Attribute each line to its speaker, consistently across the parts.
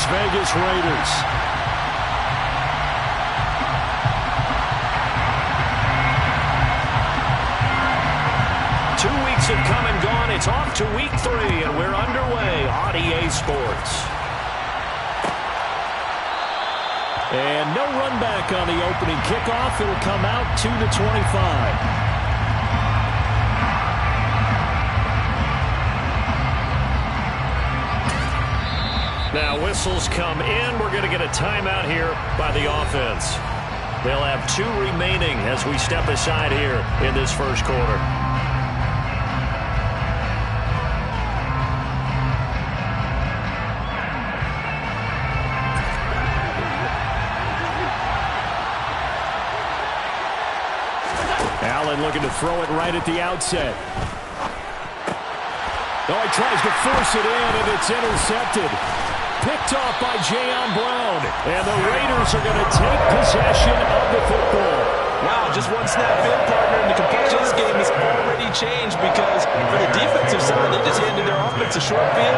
Speaker 1: Las Vegas Raiders. Weeks have come and gone. It's off to week 3, and we're underway on EA Sports. And no run back on the opening kickoff. It'll come out 2-25. Now whistles come in. We're going to get a timeout here by the offense. They'll have 2 remaining as we step aside here in this first quarter. Allen looking to throw it right at the outset. Oh, he tries to force it in, and it's intercepted. Picked off by Jayon Brown. And the Raiders are going to take possession of the football.
Speaker 2: Wow, just one snap in, partner, and the complexion of this game has already changed because for the defensive side, they just handed their offense a short field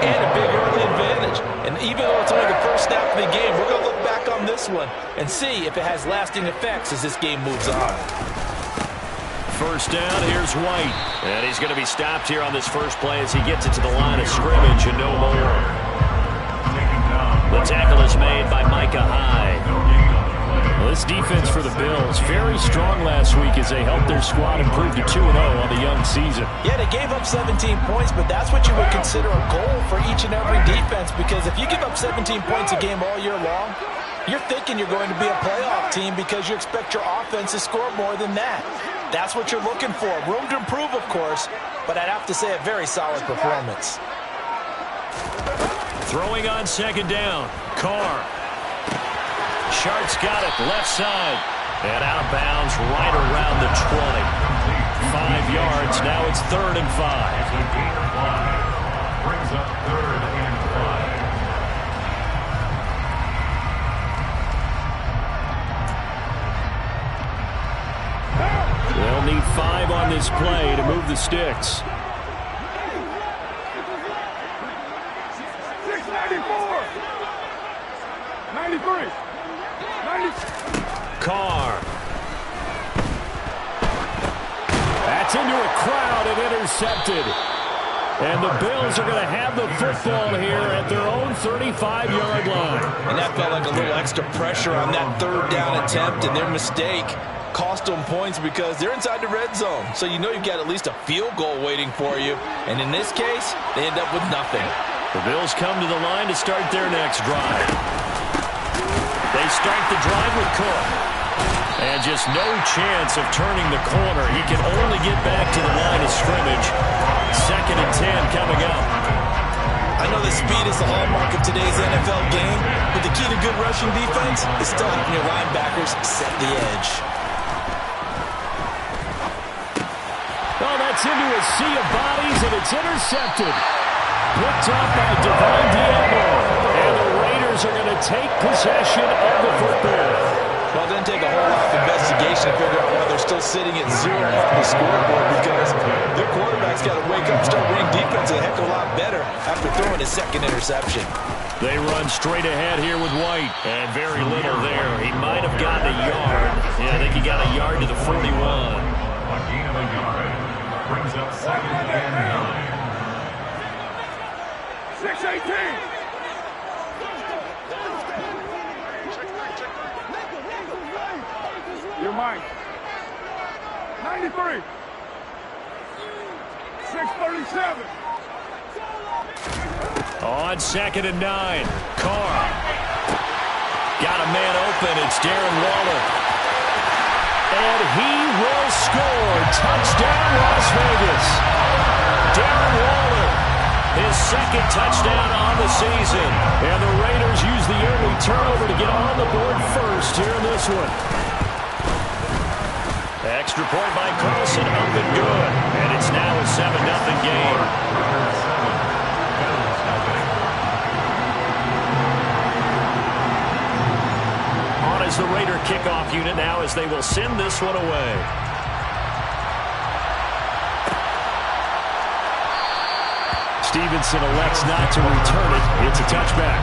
Speaker 2: and a big early advantage. And even though it's only the first snap of the game, we're going to look back on this one and see if it has lasting effects as this game moves on.
Speaker 1: First down, here's White. And he's going to be stopped here on this first play as he gets it to the line of scrimmage and no more. The tackle is made by Micah Hyde. Well, this defense for the Bills, very strong last week as they helped their squad improve to 2-0 on the young season.
Speaker 2: Yeah, they gave up 17 points, but that's what you would consider a goal for each and every defense, because if you give up 17 points a game all year long, you're thinking you're going to be a playoff team because you expect your offense to score more than that. That's what you're looking for. Room to improve, of course, but I'd have to say a very solid performance.
Speaker 1: Throwing on second down. Carr. Shart's got it left side. And out of bounds right around the 20. 5 yards. Now it's 3rd and 5. Brings up 3rd and 5. They'll need 5 on this play to move the sticks.
Speaker 3: 694. 93. 90.
Speaker 1: Carr. That's into a crowd and intercepted. And the Bills are going to have the football here at their own 35-yard line.
Speaker 2: And that felt like a little extra pressure on that 3rd down attempt, and their mistake cost them points because they're inside the red zone. So you know you've got at least a field goal waiting for you. And in this case, they end up with nothing.
Speaker 1: The Bills come to the line to start their next drive. They start the drive with Cook. And just no chance of turning the corner. He can only get back to the line of scrimmage. 2nd and 10 coming up.
Speaker 2: I know that speed is the hallmark of today's NFL game, but the key to good rushing defense is still having your linebackers set the edge.
Speaker 1: Oh, that's into a sea of bodies, and it's intercepted. Picked up by Devon Diablo. And the Raiders are going to take possession of the football.
Speaker 2: Well, it didn't take a whole lot of investigation to figure out why they're still sitting at 0 on the scoreboard, because their quarterback's got to wake up and start reading defense a heck of a lot better after throwing his 2nd interception.
Speaker 1: They run straight ahead here with White. And very little there. He might have gotten a yard. Yeah, I think he got a yard to the 41. Brings up 2nd and 9.
Speaker 3: 618. You're mine. 93. 637.
Speaker 1: On 2nd and 9. Carr. Got a man open. It's Darren Waller. And he will score. Touchdown, Las Vegas. Darren Waller. His 2nd touchdown on the season. And the Raiders use the early turnover to get on the board first here in this one. Extra point by Carlson, up and good. And it's now a 7-0 game. On as the Raider kickoff unit now as they will send this one away. Stevenson elects not to return it. It's a touchback.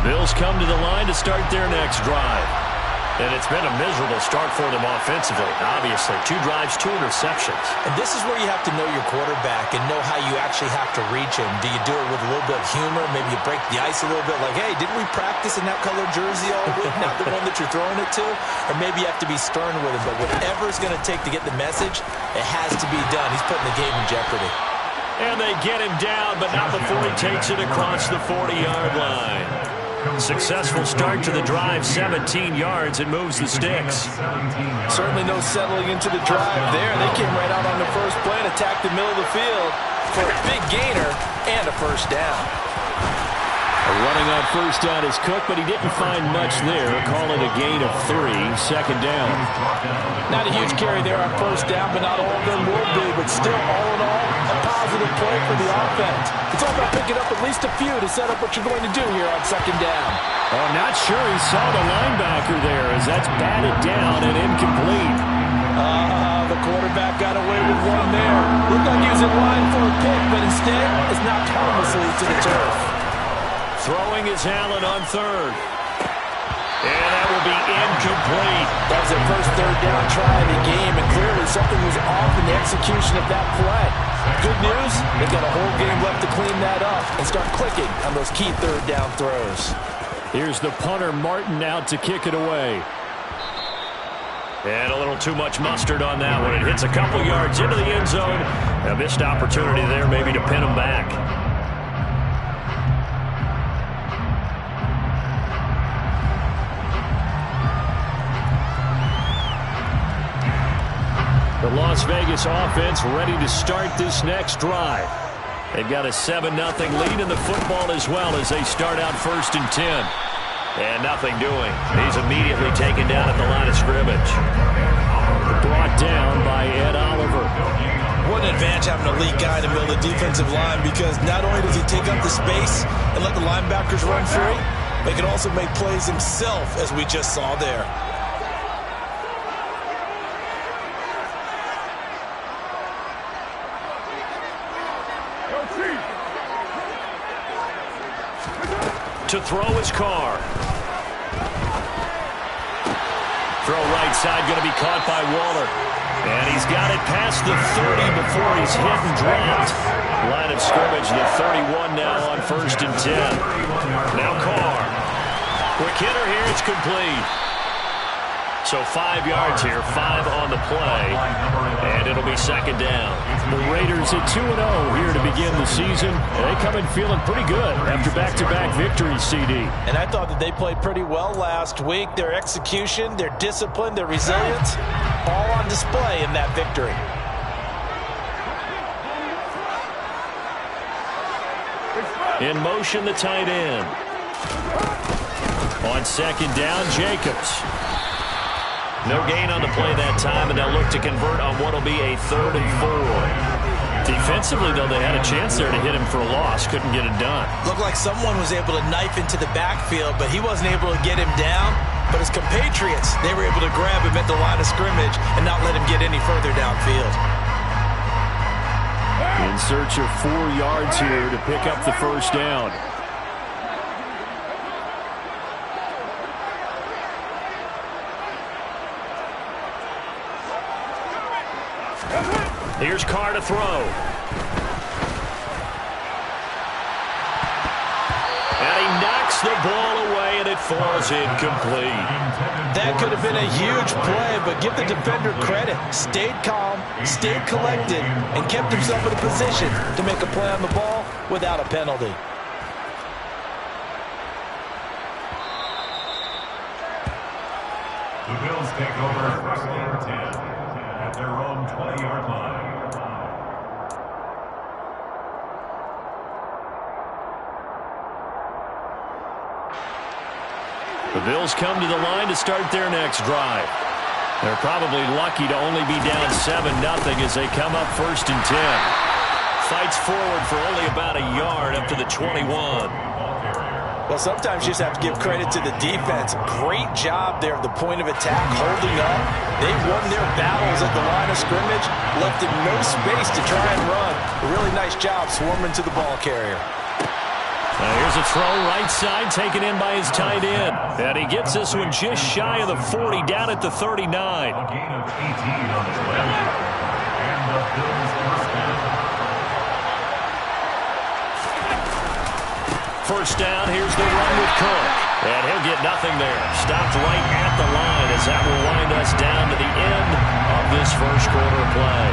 Speaker 1: Bills come to the line to start their next drive. And it's been a miserable start for them offensively. Obviously, 2 drives, 2 interceptions.
Speaker 2: And this is where you have to know your quarterback and know how you actually have to reach him. Do you do it with a little bit of humor? Maybe you break the ice a little bit like, hey, didn't we practice in that color jersey all week? Not the one that you're throwing it to? Or maybe you have to be stern with him. But whatever it's going to take to get the message, it has to be done. He's putting the game in jeopardy.
Speaker 1: And they get him down, but not before he takes it across the 40-yard line. Successful start to the drive, 17 yards, and moves the sticks.
Speaker 2: Certainly no settling into the drive there. They came right out on the first play and attacked the middle of the field for a big gainer and a first down.
Speaker 1: Running on first down is Cook, but he didn't find much there. Call it a gain of 3, second down.
Speaker 2: Not a huge carry there on first down, but not all of them will be. But still, all in all, a positive play for the offense. It's all about picking up at least a few to set up what you're going to do here on second down.
Speaker 1: Oh, not sure he saw the linebacker there as that's batted down and incomplete.
Speaker 2: The quarterback got away with one there. Looked like he was in line for a pick, but instead, it's knocked harmlessly to the turf.
Speaker 1: Throwing is Allen on third. And that will be incomplete.
Speaker 2: That was their first third down try of the game, and clearly something was off in the execution of that play. Good news, they've got a whole game left to clean that up and start clicking on those key third down throws.
Speaker 1: Here's the punter, Martin, out to kick it away. And a little too much mustard on that one. It hits a couple yards into the end zone. A missed opportunity there maybe to pin him back. The Las Vegas offense ready to start this next drive. They've got a 7-0 lead in the football as well as they start out 1st and 10. And nothing doing. He's immediately taken down at the line of scrimmage. Brought down by Ed Oliver.
Speaker 2: What an advantage having a lead guy to build a defensive line, because not only does he take up the space and let the linebackers run free, but he can also make plays himself, as we just saw there.
Speaker 1: To throw his car. Throw right side, going to be caught by Waller. And he's got it past the 30 before he's hit and dropped. Line of scrimmage, the 31 now on 1st and 10. Now Carr. Quick hitter here, it's complete. So 5 yards here, 5 on the play, and it'll be second down. The Raiders at 2-0 here to begin the season. They come in feeling pretty good after back-to-back victories, CD.
Speaker 2: And I thought that they played pretty well last week. Their execution, their discipline, their resilience, all on display in that victory.
Speaker 1: In motion, the tight end. On second down, Jacobs. No gain on the play that time, and they'll look to convert on what will be a 3rd and 4. Defensively, though, they had a chance there to hit him for a loss. Couldn't get it done.
Speaker 2: Looked like someone was able to knife into the backfield, but he wasn't able to get him down. But his compatriots, they were able to grab him at the line of scrimmage and not let him get any further downfield.
Speaker 1: In search of 4 yards here to pick up the first down. Here's Carr to throw. And he knocks the ball away, and it falls incomplete.
Speaker 2: That could have been a huge play, but give the defender credit. Stayed calm, stayed collected, and kept himself in a position to make a play on the ball without a penalty.
Speaker 4: The Bills take over 1st and 10 at their own 20-yard line.
Speaker 1: The Bills come to the line to start their next drive. They're probably lucky to only be down 7-0 as they come up 1st and 10. Fights forward for only about a yard up to the 21.
Speaker 2: Well, sometimes you just have to give credit to the defense. Great job there at the point of attack, holding up. They won their battles at the line of scrimmage, left them no space to try and run. A really nice job swarming to the ball carrier.
Speaker 1: Here's a throw right side taken in by his tight end. And he gets this one just shy of the 40 down at the 39.
Speaker 4: A gain of 18 on the play. And the Bills first down.
Speaker 1: First down, here's the run with Cook. And he'll get nothing there. Stopped right at the line as that will wind us down to the end of this first quarter play.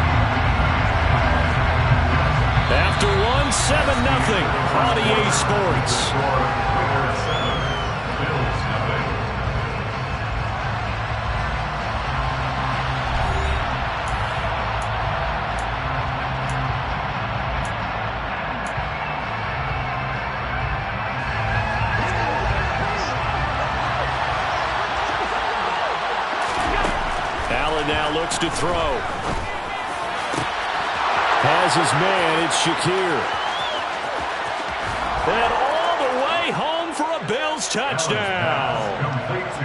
Speaker 1: After one, 7-0 on EA Sports. Allen now looks to throw. Has his man, it's Shakir. And all the way home for a Bills touchdown.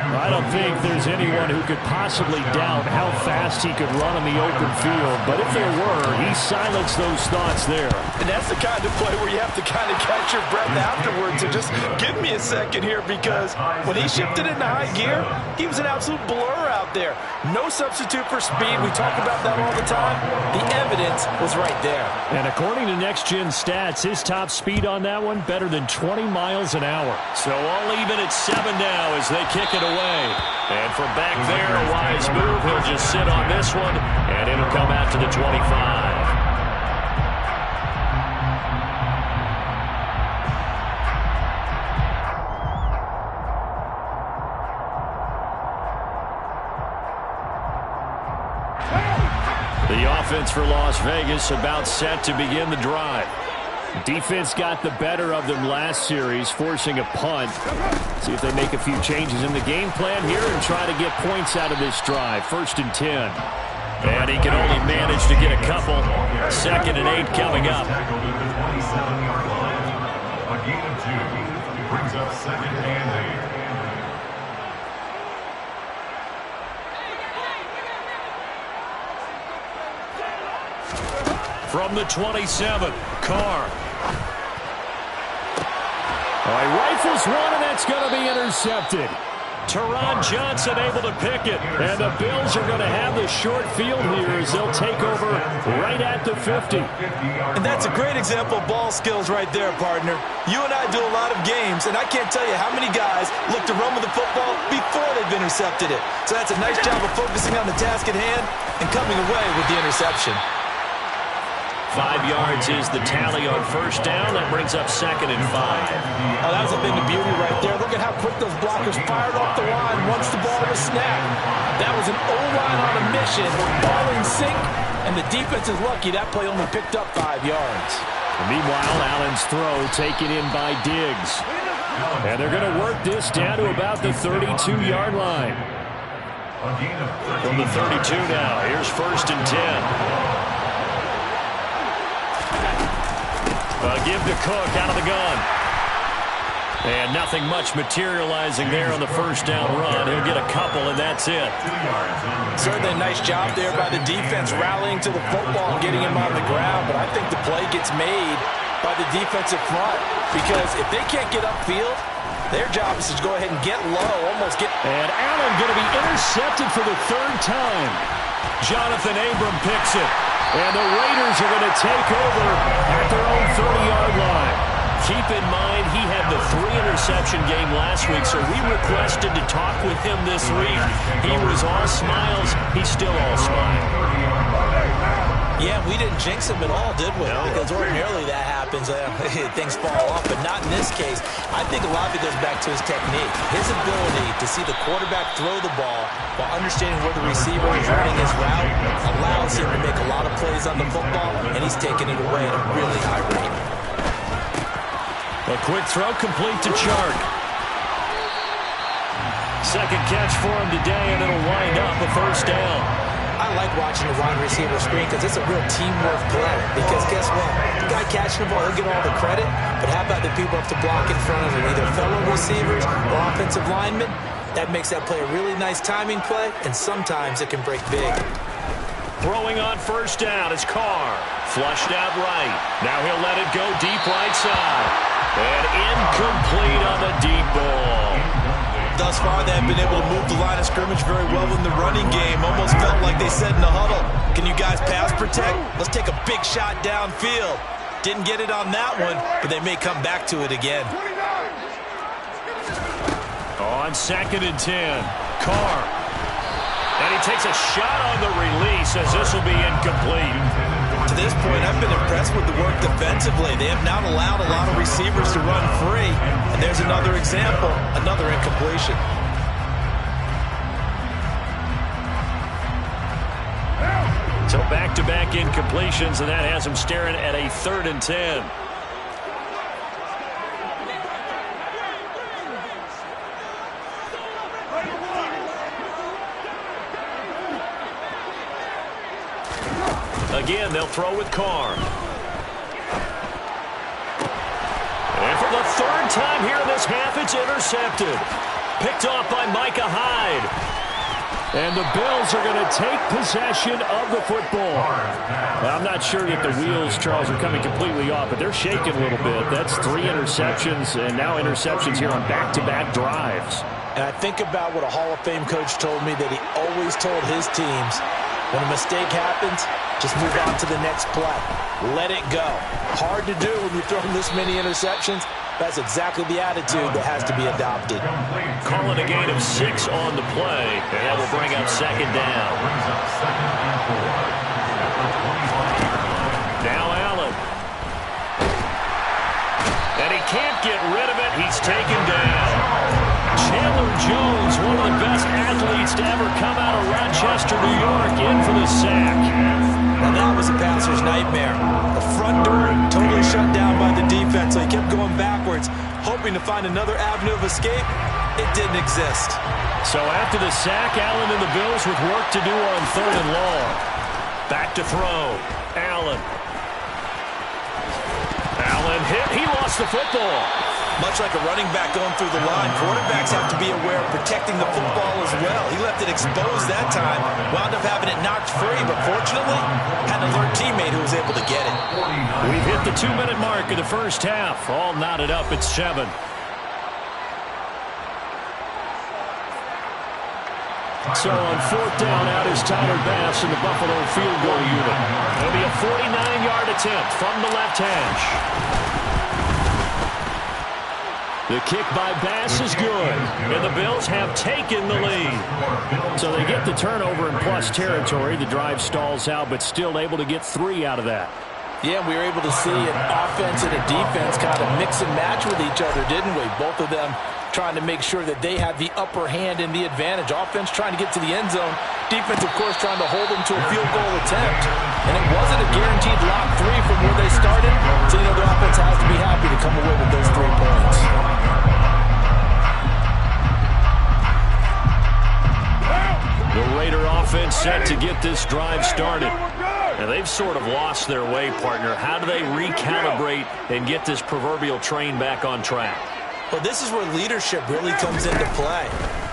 Speaker 1: I don't think there's anyone who could possibly doubt how fast he could run on the open field. But if there were, he silenced those thoughts there.
Speaker 2: And that's the kind of play where you have to kind of catch your breath afterwards and just give me a second here, because when he shifted into high gear, he was an absolute blur out there. No substitute for speed. We talk about that all the time. The evidence was right there.
Speaker 1: And according to Next Gen Stats, his top speed on that one, better than 20 miles an hour. So all even at 7 now as they kick it away. And from back there, a wise move. He'll just sit on this one, and it'll come out to the 25. The offense for Las Vegas about set to begin the drive. Defense got the better of them last series, forcing a punt. See if they make a few changes in the game plan here and try to get points out of this drive. 1st and 10. And he can only manage to get a couple. 2nd and 8 coming up.
Speaker 4: Tackled at the 27-yard line. A gain of 2 brings up 2nd and 8.
Speaker 1: From the 27, Carr. He rifles one, and that's going to be intercepted. Teron Johnson able to pick it. And the Bills are going to have the short field here as they'll take over right at the 50.
Speaker 2: And that's a great example of ball skills right there, partner. You and I do a lot of games, and I can't tell you how many guys look to run with the football before they've intercepted it. So that's a nice job of focusing on the task at hand and coming away with the interception.
Speaker 1: 5 yards is the tally on first down. That brings up 2nd and 5.
Speaker 2: Oh, that was a thing of beauty right there. Look at how quick those blockers fired off the line once the ball was snapped. That was an O-line on a mission. Ball in sync, and the defense is lucky that play only picked up 5 yards.
Speaker 1: Meanwhile, Allen's throw taken in by Diggs. And they're going to work this down to about the 32-yard line. From the 32 now, here's 1st and 10. Give to Cook out of the gun. And nothing much materializing there on the first down run. He'll get a couple, and that's it.
Speaker 2: Certainly a nice job there by the defense rallying to the football and getting him on the ground. But I think the play gets made by the defensive front, because if they can't get upfield, their job is to go ahead and get low, almost get...
Speaker 1: And Allen going to be intercepted for the 3rd time. Jonathan Abram picks it. And the Raiders are going to take over at their own 30-yard line. Keep in mind, he had the 3-interception game last week, so we requested to talk with him this week. He was all smiles. He's still all smiles.
Speaker 2: Yeah, we didn't jinx him at all, did we? No. Because ordinarily that happens. Things fall off, but not in this case. I think a lot of it goes back to his technique. His ability to see the quarterback throw the ball while understanding where the receiver is running his route allows him to make a lot of plays on the football, and he's taking it away at a really high rate.
Speaker 1: A quick throw complete to Chark. Second catch for him today, and it'll wind up a 1st down.
Speaker 2: I like watching the wide receiver screen because it's a real teamwork play. Because guess what? The guy catching the ball, he'll get all the credit. But how about the people up to block in front of him, either fellow receivers or offensive linemen? That makes that play a really nice timing play, and sometimes it can break big.
Speaker 1: Throwing on first down is Carr. Flushed out right. Now he'll let it go deep right side. And incomplete on the deep ball.
Speaker 2: Thus far, they have been able to move the line of scrimmage very well in the running game. Almost felt like they said in the huddle, can you guys pass protect? Let's take a big shot downfield. Didn't get it on that one, but they may come back to it again.
Speaker 1: On 2nd and 10, Carr. And he takes a shot on the release as this will be incomplete.
Speaker 2: To this point, I've been impressed with the work defensively. They have not allowed a lot of receivers to run free. And there's another example, another incompletion.
Speaker 1: So back-to-back incompletions, and that has him staring at a 3rd and 10. Again, they'll throw with Carr. And for the 3rd time here in this half, it's intercepted. Picked off by Micah Hyde. And the Bills are going to take possession of the football. Now, I'm not sure that the wheels, Charles, are coming completely off, but they're shaking a little bit. That's 3 interceptions, and now interceptions here on back-to-back drives.
Speaker 2: And I think about what a Hall of Fame coach told me that he always told his teams, when a mistake happens, just move on to the next play. Let it go. Hard to do when you're throwing this many interceptions. That's exactly the attitude that has to be adopted.
Speaker 1: Calling a gain of 6 on the play, and that will bring up 2nd down. Now Allen. And he can't get rid of it. He's taken down. Chandler Jones, one of the best athletes to ever come out of Rochester, New York, in for the sack.
Speaker 2: And that was a passer's nightmare. The front door totally shut down by the defense, so he kept going backwards, hoping to find another avenue of escape. It didn't exist.
Speaker 1: So after the sack, Allen and the Bills with work to do on 3rd and long. Back to throw. Allen. Allen hit. He lost the football.
Speaker 2: Much like a running back going through the line, quarterbacks have to be aware of protecting the football as well. He left it exposed that time, wound up having it knocked free, but fortunately, had an alert teammate who was able to get it.
Speaker 1: We've hit the 2-minute mark of the first half. All knotted up at 7. So on 4th down, out is Tyler Bass in the Buffalo field goal unit. It'll be a 49-yard attempt from the left hash. The kick by Bass is good, and the Bills have taken the lead. So they get the turnover in plus territory. The drive stalls out, but still able to get 3 out of that.
Speaker 2: Yeah, we were able to see an offense and a defense kind of mix and match with each other, didn't we? Both of them trying to make sure that they had the upper hand and the advantage. Offense trying to get to the end zone. Defense, of course, trying to hold them to a field goal attempt. And it wasn't a guaranteed lock 3 from where they started. So, the offense has to be happy to come away with those 3 points.
Speaker 1: The Raider offense set to get this drive started. Now, they've sort of lost their way, partner. How do they recalibrate and get this proverbial train back on track?
Speaker 2: Well, this is where leadership really comes into play.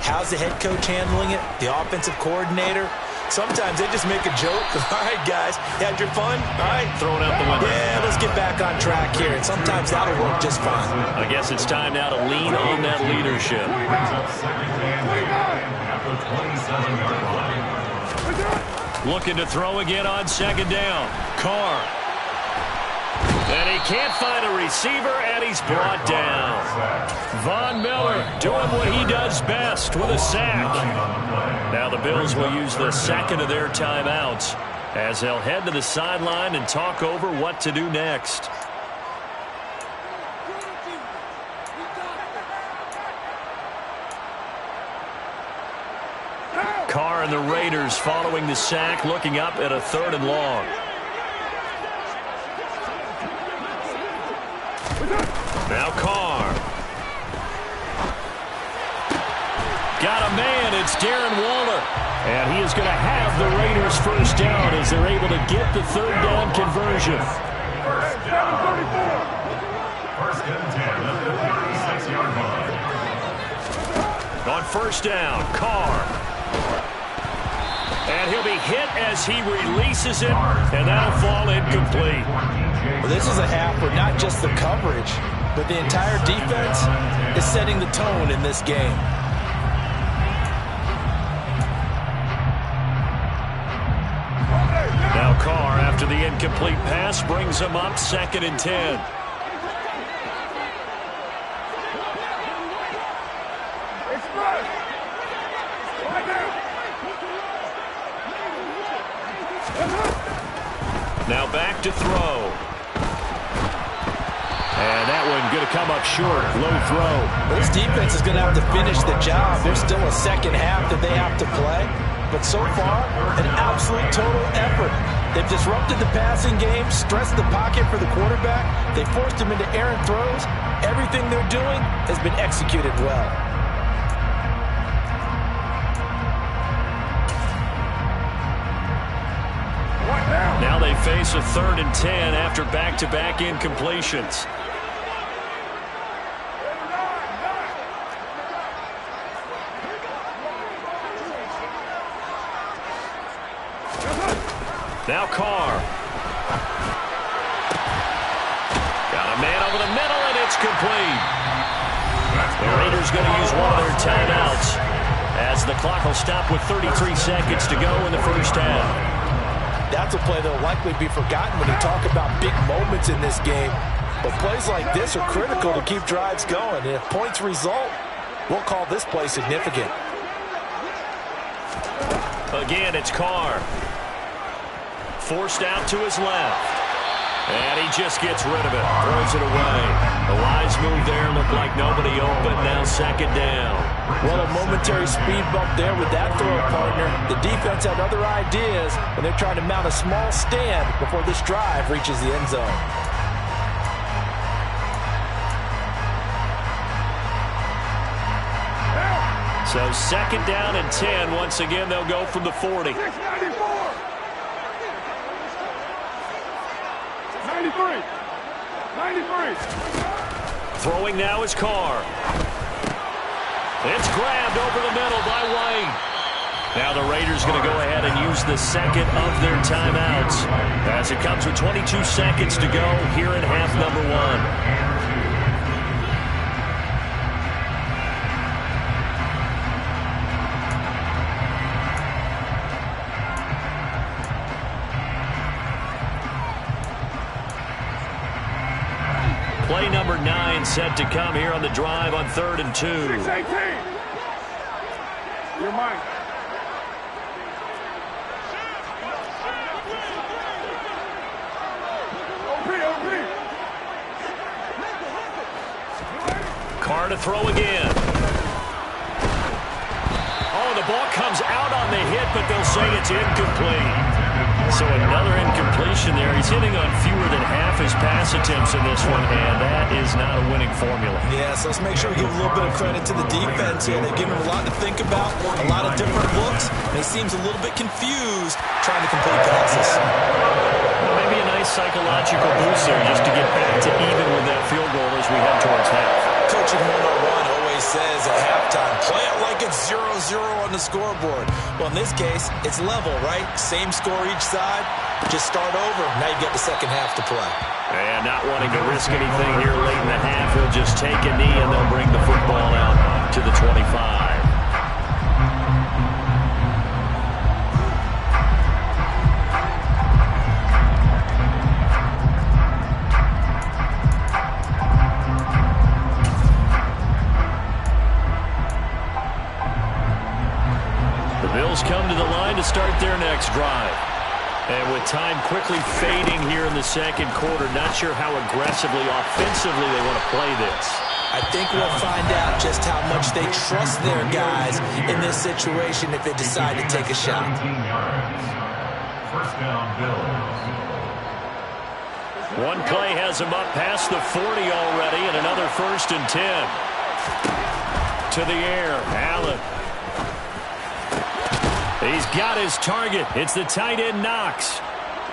Speaker 2: How's the head coach handling it? The offensive coordinator? Sometimes they just make a joke. All right, guys, you had your fun? All right.
Speaker 1: Throw it out the window.
Speaker 2: Yeah, let's get back on track here. And sometimes that'll work just fine.
Speaker 1: I guess it's time now to lean on that leadership. Looking to throw again on 2nd down. Carr. And he can't find a receiver, and he's brought down. Von Miller doing what he does best with a sack. Now the Bills will use the 2nd of their timeouts as they'll head to the sideline and talk over what to do next. Carr and the Raiders following the sack, looking up at a 3rd and long. Now Carr. Got a man. It's Darren Waller. And he is going to have the Raiders first down as they're able to get the 3rd down conversion.
Speaker 4: First and 10 at the 36-yard line.
Speaker 1: On 1st down, Carr. And he'll be hit as he releases it, and that'll fall incomplete.
Speaker 2: Well, this is a half where not just the coverage, but the entire defense is setting the tone in this game.
Speaker 1: Now Carr, after the incomplete pass, brings him up 2nd and 10. Now back to throw. And that one going to come up short. Low throw.
Speaker 2: This defense is going to have to finish the job. There's still a second half that they have to play. But so far, an absolute total effort. They've disrupted the passing game, stressed the pocket for the quarterback. They forced him into errant throws. Everything they're doing has been executed well.
Speaker 1: Now they face a 3rd and 10 after back-to-back incompletions. Now Carr. Got a man over the middle, and it's complete. The Raiders going to use one of their timeouts as the clock will stop with 33 seconds to go in the first half.
Speaker 2: That's a play that will likely be forgotten when you talk about big moments in this game. But plays like this are critical to keep drives going. And if points result, we'll call this play significant.
Speaker 1: Again, it's Carr. Forced out to his left. And he just gets rid of it. Throws it away. The wise move there. Looked like nobody open. Now 2nd down.
Speaker 2: Well, a momentary speed bump there with that throw, partner. The defense had other ideas, and they're trying to mount a small stand before this drive reaches the end zone.
Speaker 1: So 2nd down and 10. Once again, they'll go from the 40.
Speaker 3: 93.
Speaker 1: Throwing now is Carr. It's grabbed over the middle by White. Now the Raiders going to go ahead and use the 2nd of their timeouts as it comes with 22 seconds to go here in half number 1. Play number 9 set to come here on the drive on 3rd and 2.
Speaker 3: 6-18. You're mine. OP.
Speaker 1: Carr to throw again. Oh, the ball comes out on the hit, but they'll say it's incomplete. So another incompletion there. He's hitting on fewer than half his pass attempts in this one, and that is not a winning formula.
Speaker 2: Yeah, so let's make sure we give a little bit of credit to the defense here. They've given him a lot to think about, a lot of different looks, and he seems a little bit confused trying to complete passes.
Speaker 1: Well, maybe a nice psychological boost there just to get back to even with that field goal as we head towards half.
Speaker 2: Coaching 101 always says at halftime, play it like it's 0-0 on the scoreboard. Well, in this case, it's level, right? Same score each side. Just start over. Now you get the second half to play.
Speaker 1: And not wanting to risk anything here late in the half, he'll just take a knee and they'll bring the football out to the 25. Come to the line to start their next drive. And with time quickly fading here in the second quarter, not sure how aggressively, offensively they want to play this.
Speaker 2: I think we'll find out just how much they trust their guys in this situation if they decide to take a shot.
Speaker 4: 17 yards. First down, Bills.
Speaker 1: One play has him up past the 40 already, and another 1st and 10. To the air, Allen. He's got his target. It's the tight end, Knox.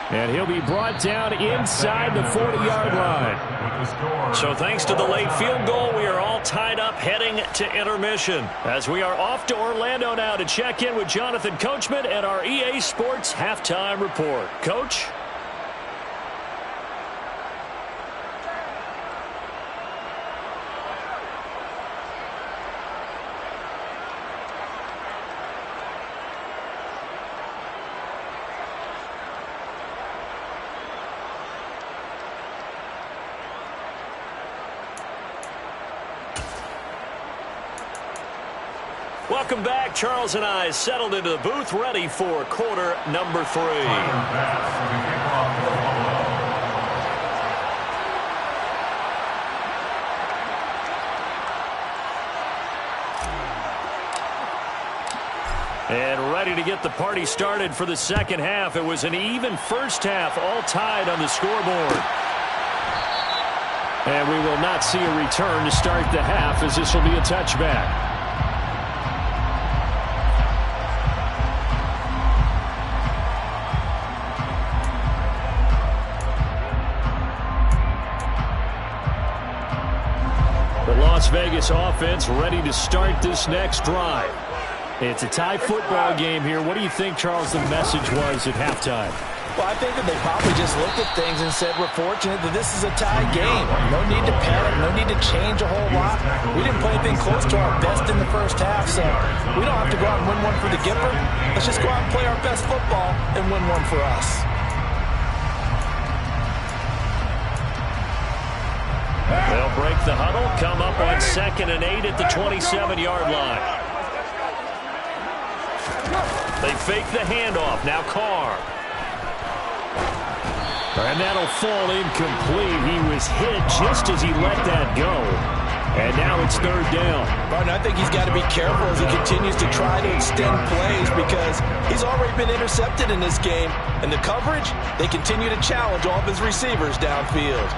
Speaker 1: And he'll be brought down inside the 40-yard line. So thanks to the late field goal, we are all tied up heading to intermission. As we are off to Orlando now to check in with Jonathan Coachman and our EA Sports Halftime Report. Coach? Welcome back. Charles and I settled into the booth, ready for quarter number 3. And ready to get the party started for the second half. It was an even first half, all tied on the scoreboard. And we will not see a return to start the half, as this will be a touchback. The Las Vegas offense ready to start this next drive. It's a tie football game here. What do you think, Charles, the message was at halftime?
Speaker 2: Well, I think that they probably just looked at things and said, we're fortunate that this is a tie game. No need to panic, no need to change a whole lot. We didn't play anything close to our best in the first half, so we don't have to go out and win one for the Gipper. Let's just go out and play our best football and win one for us.
Speaker 1: They'll break the huddle, come up on 2nd and 8 at the 27-yard line. They fake the handoff. Now Carr. And that'll fall incomplete. He was hit just as he let that go. And now it's 3rd down.
Speaker 2: Martin, I think he's got to be careful as he continues to try to extend plays because he's already been intercepted in this game. And the coverage, they continue to challenge all of his receivers downfield.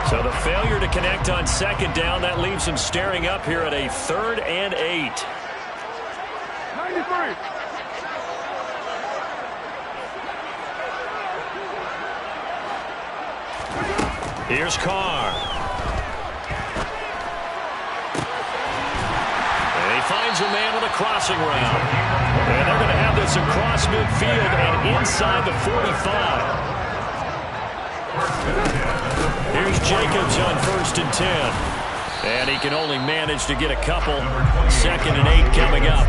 Speaker 1: So the failure to connect on 2nd down, that leaves him staring up here at a 3rd and 8.
Speaker 3: 93.
Speaker 1: Here's Carr. And he finds a man on a crossing route. And they're going to have this across midfield and inside the 45. Here's Jacobs on 1st and 10. And he can only manage to get a couple. 2nd and 8 coming up.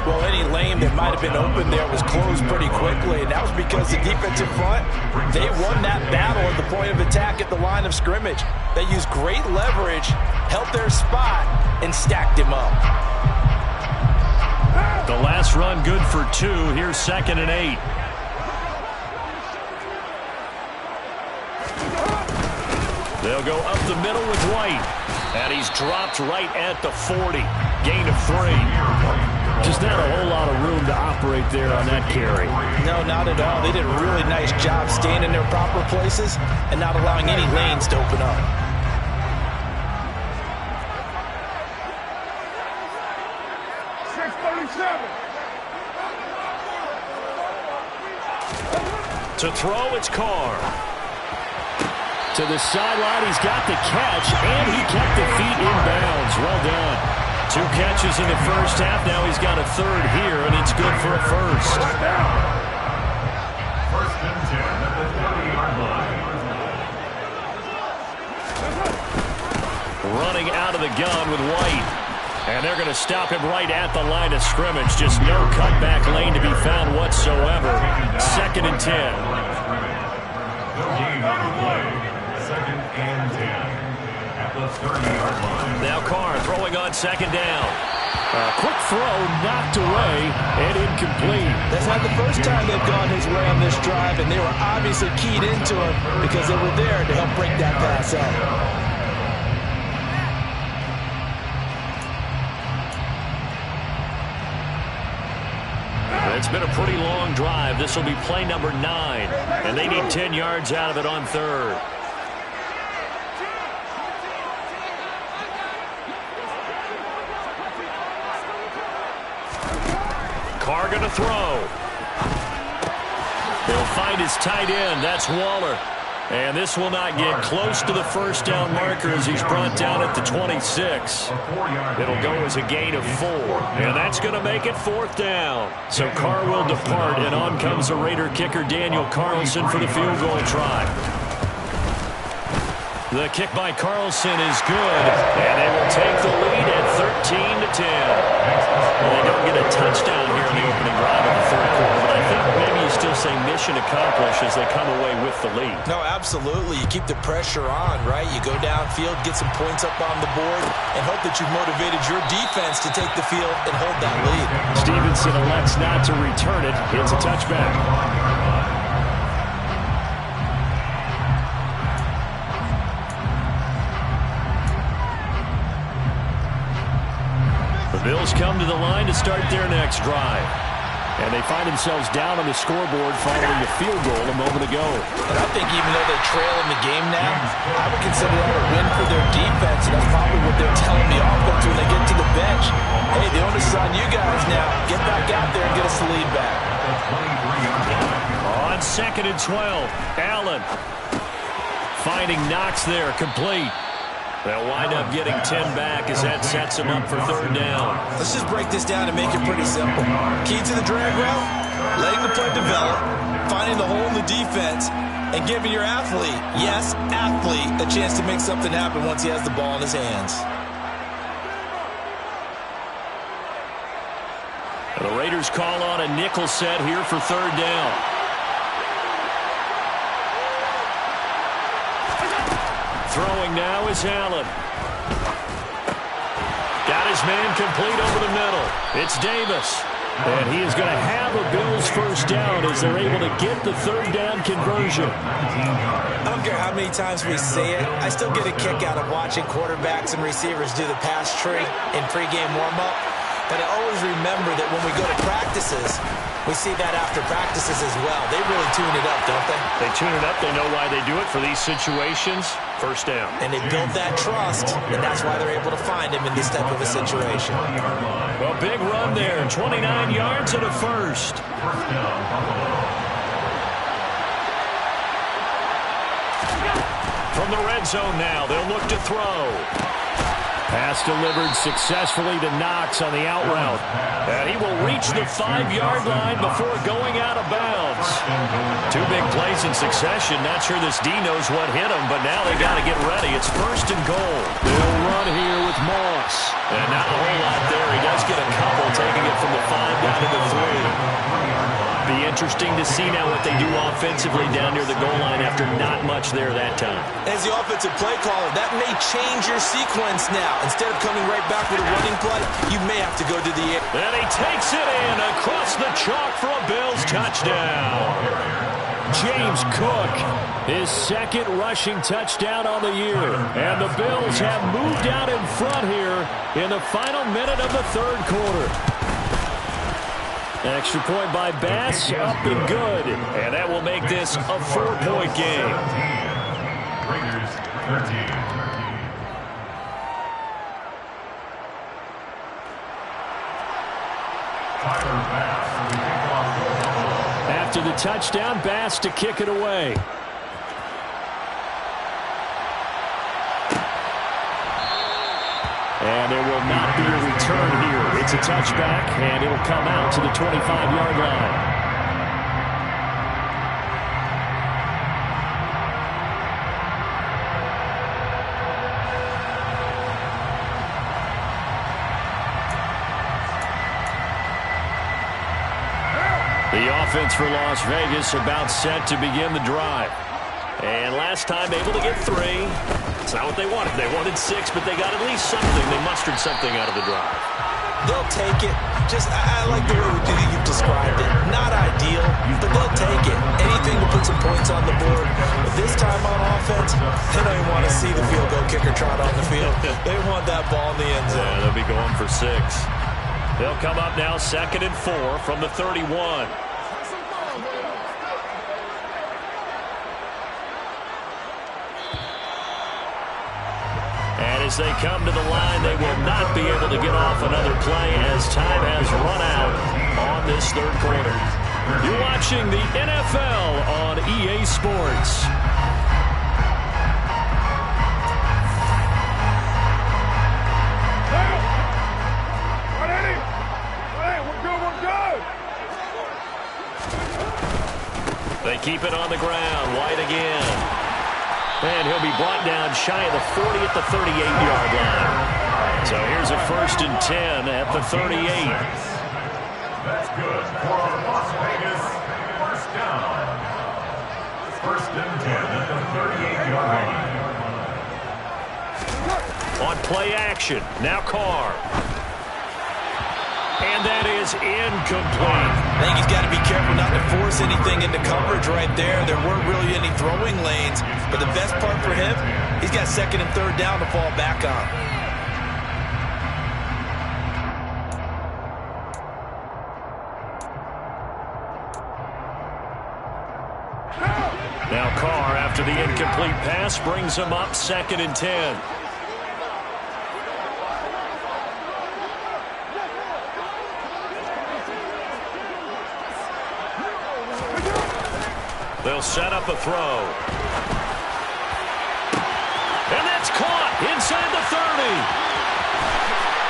Speaker 2: Well, any lane that might have been open there was closed pretty quickly, and that was because the defensive front, they won that battle at the point of attack at the line of scrimmage. They used great leverage, held their spot, and stacked him up.
Speaker 1: The last run good for 2. Here's 2nd and 8. They'll go up the middle with White. And he's dropped right at the 40. Gain of 3. Just not a whole lot of room to operate there on that carry.
Speaker 2: No, not at all. They did a really nice job staying in their proper places and not allowing any lanes to open up.
Speaker 1: To throw, it's Carr. To the sideline, he's got the catch, and he kept the feet in bounds. Well done. 2 catches in the first half. Now he's got a 3rd here, and it's good for a 1st.
Speaker 4: 1st and 10 at the 30-yard line.
Speaker 1: Running out of the gun with White. And they're going to stop him right at the line of scrimmage. Just no cutback lane to be found whatsoever. 2nd and 10.
Speaker 4: No gain on the play. 2nd and 10 at the 30-yard line.
Speaker 1: Now Carr throwing on 2nd down. A quick throw knocked away and incomplete.
Speaker 2: That's not the first time they've gone his way on this drive, and they were obviously keyed into him because they were there to help break that pass up.
Speaker 1: It's been a pretty long drive. This will be play number 9, and they need 10 yards out of it on 3rd. Carr going to throw. He'll find his tight end. That's Waller. And this will not get close to the 1st down marker as he's brought down at the 26. It'll go as a gain of 4. And that's going to make it 4th down. So Carr will depart, and on comes the Raider kicker Daniel Carlson for the field goal try. The kick by Carlson is good, and they will take the lead at 13-10. Well, they don't get a touchdown here in the opening drive of the third quarter, but I think maybe you still say mission accomplished as they come away with the lead.
Speaker 2: No, absolutely. You keep the pressure on, right? You go downfield, get some points up on the board, and hope that you've motivated your defense to take the field and hold that lead.
Speaker 1: Stevenson elects not to return it. It's a touchback. The Bills come to the line to start their next drive. And they find themselves down on the scoreboard following the field goal a moment ago.
Speaker 2: And I think even though they trail in the game now, I would consider that a win for their defense, and that's probably what they're telling the offense when they get to the bench. Hey, the onus is on you guys now. Get back out there and get us the lead back.
Speaker 1: On 2nd and 12, Allen finding Knox there, complete. They'll wind up getting 10 back as that sets them up for third down.
Speaker 2: Let's just break this down and make it pretty simple. Key to the drag route, letting the play develop, finding the hole in the defense, and giving your athlete, yes, athlete, a chance to make something happen once he has the ball in his hands.
Speaker 1: And the Raiders call on a nickel set here for third down. Throwing now is Allen. Got his man complete over the middle. It's Davis. And he is going to have a Bills first down as they're able to get the third down conversion.
Speaker 2: I don't care how many times we say it, I still get a kick out of watching quarterbacks and receivers do the pass tree in pregame warm-up. But I always remember that when we go to practices, we see that after practices as well. They really tune it up, don't they?
Speaker 1: They tune it up. They know why they do it for these situations. First down.
Speaker 2: And they build that trust, and that's why they're able to find him in this type of a situation.
Speaker 1: Well, big run there. 29 yards and a first. From the red zone now, they'll look to throw. Pass delivered successfully to Knox on the out route. And he will reach the 5-yard line before going out of bounds. Two big plays in succession. Not sure this D knows what hit him, but now they got to get ready. It's first and goal. They'll run here with Moss. And not a whole lot there. He does get a couple, taking it from the 5 down to the 3. Be interesting to see now what they do offensively down near the goal line after not much there that time.
Speaker 2: As the offensive play caller, that may change your sequence now. Instead of coming right back with a running play, you may have to go to the air.
Speaker 1: And he takes it in across the chalk for a Bills touchdown. James Cook, his second rushing touchdown on the year. And the Bills have moved out in front here in the final minute of the third quarter. Extra point by Bass, up and good. And that will make this a 4-point game.
Speaker 4: Raiders 13.
Speaker 1: After the touchdown, Bass to kick it away. And there will not be a return here. It's a touchback, and it'll come out to the 25-yard line. The offense for Las Vegas about set to begin the drive. And last time able to get 3. It's not what they wanted. They wanted 6, but they got at least something. They mustered something out of the drive.
Speaker 2: They'll take it. I like the way you've described it. Not ideal, but they'll take it. Anything to put some points on the board. But this time on offense, they don't even want to see the field goal kicker trot on the field. They want that ball in the end zone.
Speaker 1: Yeah, they'll be going for 6. They'll come up now 2nd and 4 from the 31. And as they come to the line, they will not be able to get off another play as time has run out on this third quarter. You're watching the NFL on EA Sports. They keep it on the ground. White again. And he'll be brought down shy of the 40 at the 38-yard line. So here's a 1st and 10 at the 38.
Speaker 4: That's good for Las Vegas. First down. 1st and 10 at the 38-yard line.
Speaker 1: On play action, now Carr. And that is incomplete.
Speaker 2: I think he's got to be careful not to force anything into coverage right there. There weren't really any throwing lanes. But the best part for him, he's got 2nd and 3rd down to fall back on.
Speaker 1: Now Carr, after the incomplete pass, brings him up 2nd and 10. They'll set up a throw. And that's caught inside the 30.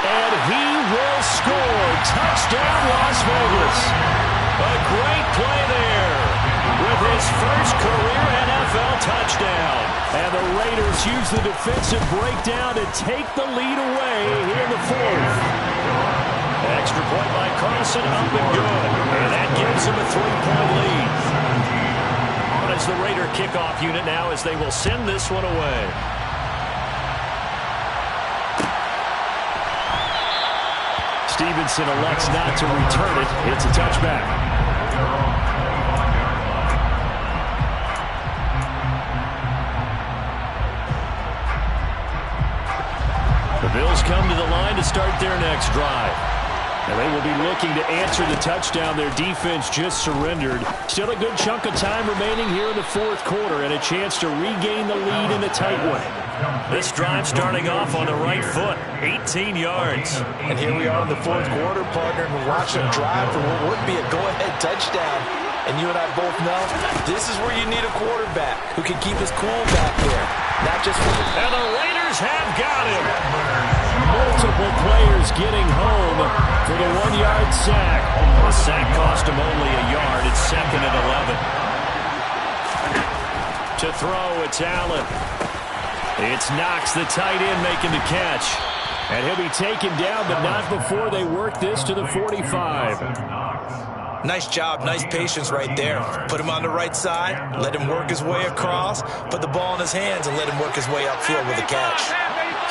Speaker 1: And he will score. Touchdown, Las Vegas. A great play there with his first career NFL touchdown. And the Raiders use the defensive breakdown to take the lead away here in the 4th. Extra point by Carson, up and good. And that gives him a 3-point lead. As the Raider kickoff unit now, as they will send this one away. Stevenson elects not to return it. It's a touchback. The Bills come to the line to start their next drive. And they will be looking to answer the touchdown their defense just surrendered. Still a good chunk of time remaining here in the 4th quarter and a chance to regain the lead in a tight one. This drive starting off on the right foot, 18 yards.
Speaker 2: And here we are in the 4th quarter, partner, and we're watching them drive for what would be a go-ahead touchdown. And you and I both know this is where you need a quarterback who can keep his cool back there. Not just for
Speaker 1: and the Raiders have got him. Multiple players getting home for the 1-yard sack. The sack cost him only a yard. It's 2nd and 11. To throw, it's Allen. It's Knox, the tight end, making the catch. And he'll be taken down, but not before they work this to the 45.
Speaker 2: Nice job, nice patience right there. Put him on the right side, let him work his way across, put the ball in his hands, and let him work his way upfield with a catch.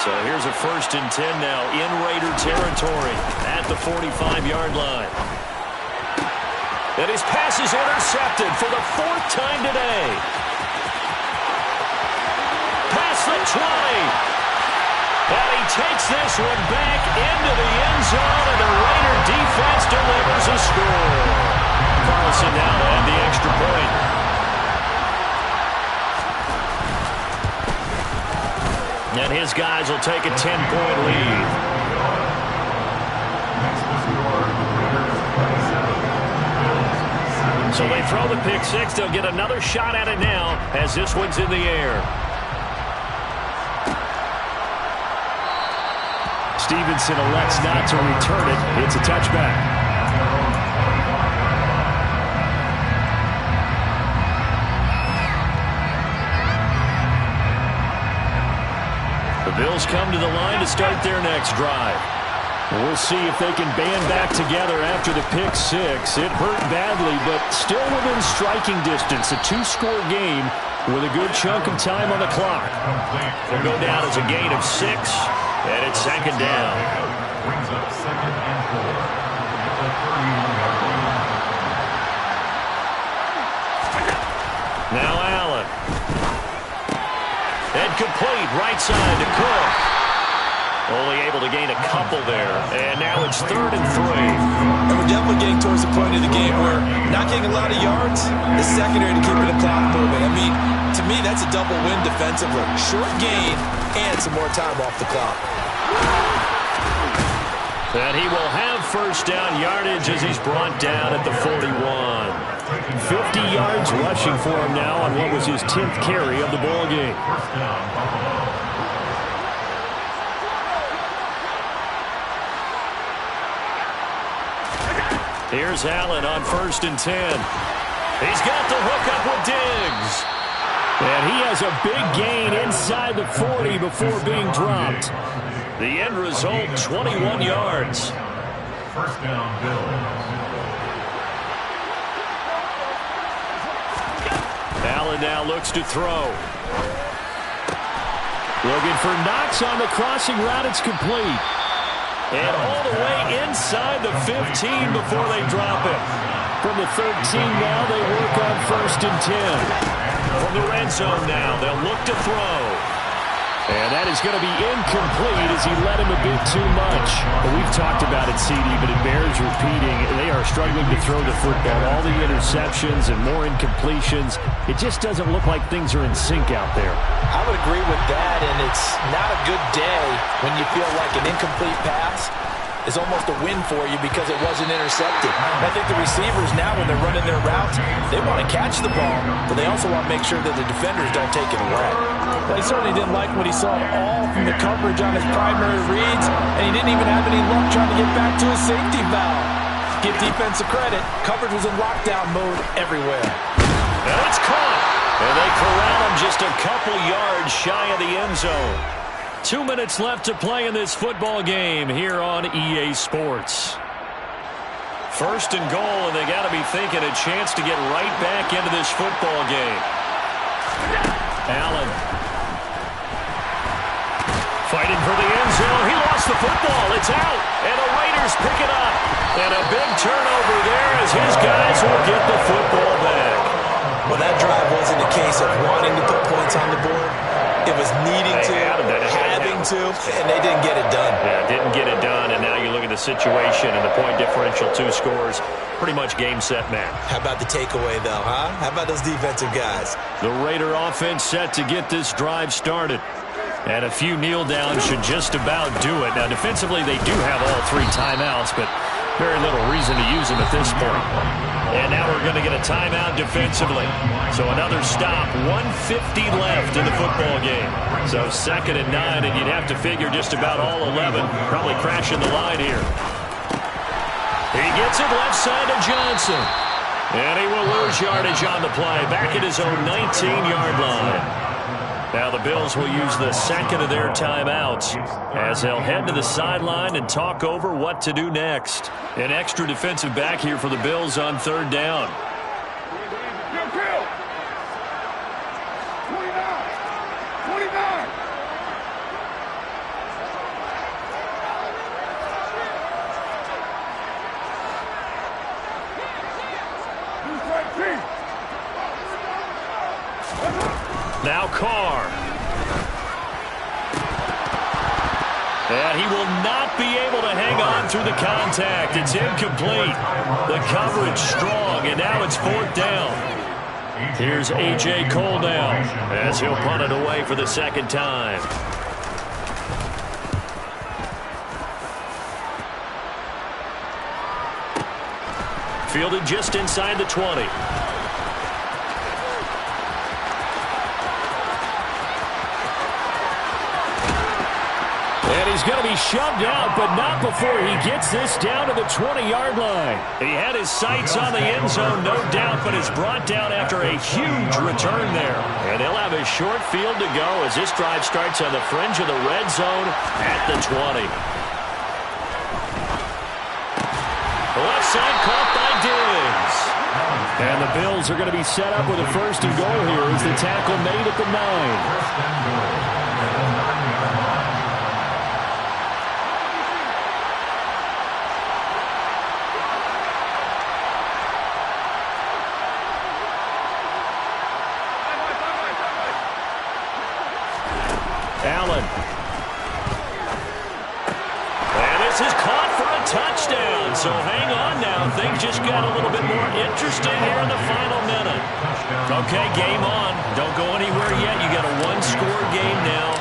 Speaker 1: So here's a 1st and 10 now in Raider territory at the 45-yard line. And his pass is intercepted for the 4th time today. Past the 20. And he takes this one back into the end zone, and the Raider defense delivers a score. Carlson now to add the extra point. And his guys will take a 10-point lead. So they throw the pick six. They'll get another shot at it now as this one's in the air. Stevenson elects not to return it. It's a touchback. The Bills come to the line to start their next drive. We'll see if they can band back together after the pick six. It hurt badly, but still within striking distance. A 2-score game with a good chunk of time on the clock. Will go down as a gain of 6. And it's 2nd down.
Speaker 4: Brings up 2nd and 4 at the 31-yard line.
Speaker 1: Now Allen. And complete right side to Cook. Only able to gain a couple there. And now it's 3rd and 3.
Speaker 2: And we're definitely getting towards the point of the game where not getting a lot of yards is secondary to keeping the clock moving. I mean, to me, that's a double win defensively. Short gain and some more time off the clock.
Speaker 1: And he will have 1st down yardage as he's brought down at the 41. 50 yards rushing for him now on what was his 10th carry of the ball game. Here's Allen on 1st and 10. He's got the hook up with Diggs. And he has a big gain inside the 40 before being dropped. The end result, 21 yards.
Speaker 4: First down, Bills.
Speaker 1: Allen now looks to throw. Looking for Knox on the crossing route. It's complete. And all the way inside the 15 before they drop it. From the 13 now, they work on 1st and 10. From the red zone now, they'll look to throw. And that is going to be incomplete as he led him a bit too much. But we've talked about it, CD, but it bears repeating. They are struggling to throw the football. All the interceptions and more incompletions. It just doesn't look like things are in sync out there.
Speaker 2: I would agree with that, and it's not a good day when you feel like an incomplete pass is almost a win for you because it wasn't intercepted. And I think the receivers now, when they're running their routes, they want to catch the ball, but they also want to make sure that the defenders don't take it away. Well, he certainly didn't like what he saw at all from the coverage on his primary reads, and he didn't even have any luck trying to get back to his safety valve. Give defensive credit. Coverage was in lockdown mode everywhere.
Speaker 1: And it's caught. And they corral him just a couple yards shy of the end zone. 2 minutes left to play in this football game here on EA Sports. 1st and goal, and they got to be thinking a chance to get right back into this football game. Allen fighting for the end zone. He lost the football. It's out, and the Raiders pick it up. And a big turnover there as his guys will get the football back.
Speaker 2: Well, that drive wasn't a case of wanting to put points on the board. It was needing to, having to, and they didn't get it done.
Speaker 1: Yeah, didn't get it done, and now you look at the situation and the point differential, 2 scores, pretty much game, set, match.
Speaker 2: How about the takeaway, though, huh? How about those defensive guys?
Speaker 1: The Raider offense set to get this drive started. And a few kneel downs should just about do it. Now, defensively, they do have all 3 timeouts, but very little reason to use them at this point. And now we're going to get a timeout defensively. So another stop, 1:50 left in the football game. So 2nd and 9, and you'd have to figure just about all 11 probably crashing the line here. He gets it left side to Johnson. And he will lose yardage on the play, back at his own 19-yard line. Now the Bills will use the 2nd of their timeouts as they'll head to the sideline and talk over what to do next. An extra defensive back here for the Bills on 3rd down.
Speaker 3: 29.
Speaker 1: Now Carr. And he will not be able to hang on through the contact. It's incomplete. The coverage strong, and now it's 4th down. Here's A.J. Cole now as he'll punt it away for the 2nd time. Fielded just inside the 20. And he's going to be shoved out, but not before he gets this down to the 20-yard line. He had his sights on the end zone, no doubt, but is brought down after a huge return there. And he'll have a short field to go as this drive starts on the fringe of the red zone at the 20. Left side caught by Diggs. And the Bills are going to be set up with a 1st and goal here as the tackle made at the 9. Allen. And this is caught for a touchdown. So hang on now. Things just got a little bit more interesting here in the final minute. Okay, game on. Don't go anywhere yet. You got a 1-score game now.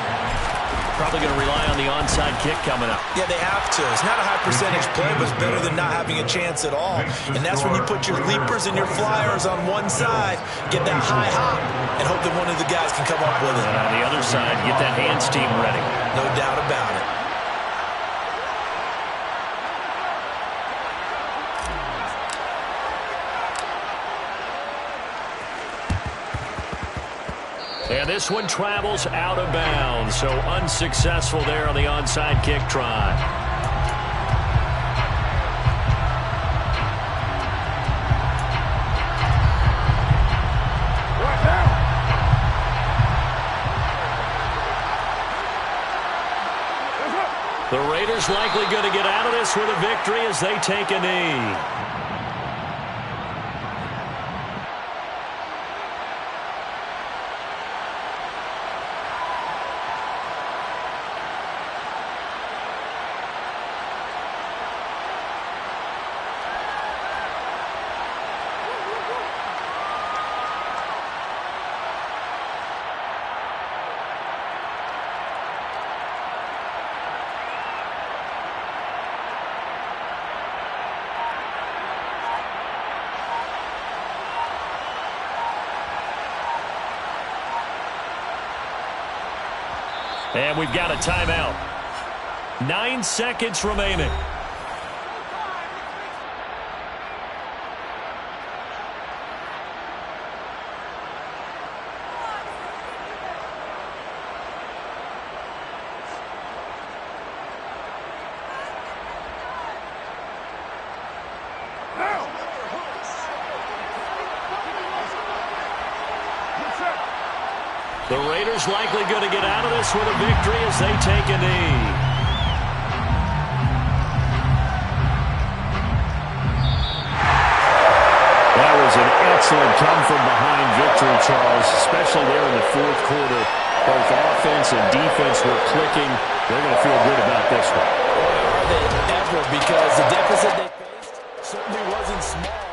Speaker 1: Probably going to rely on the onside kick coming up.
Speaker 2: Yeah, they have to. It's not a high percentage play, but it's better than not having a chance at all. And that's when you put your leapers and your flyers on one side, get that high hop, and hope that one of the guys can come up with it.
Speaker 1: And on the other side, get that hands team ready.
Speaker 2: No doubt about it.
Speaker 1: And this one travels out of bounds, so unsuccessful there on the onside kick try. The Raiders likely going to get out of this with a victory as they take a knee. And we've got a timeout. 9 seconds remaining. The Raiders likely going to get out of this with a victory as they take a knee. That was an excellent come-from-behind victory, Charles, especially there in the fourth quarter. Both offense and defense were clicking. They're going to feel good about this one.
Speaker 2: Boy, are they ever, because the deficit they faced certainly wasn't small.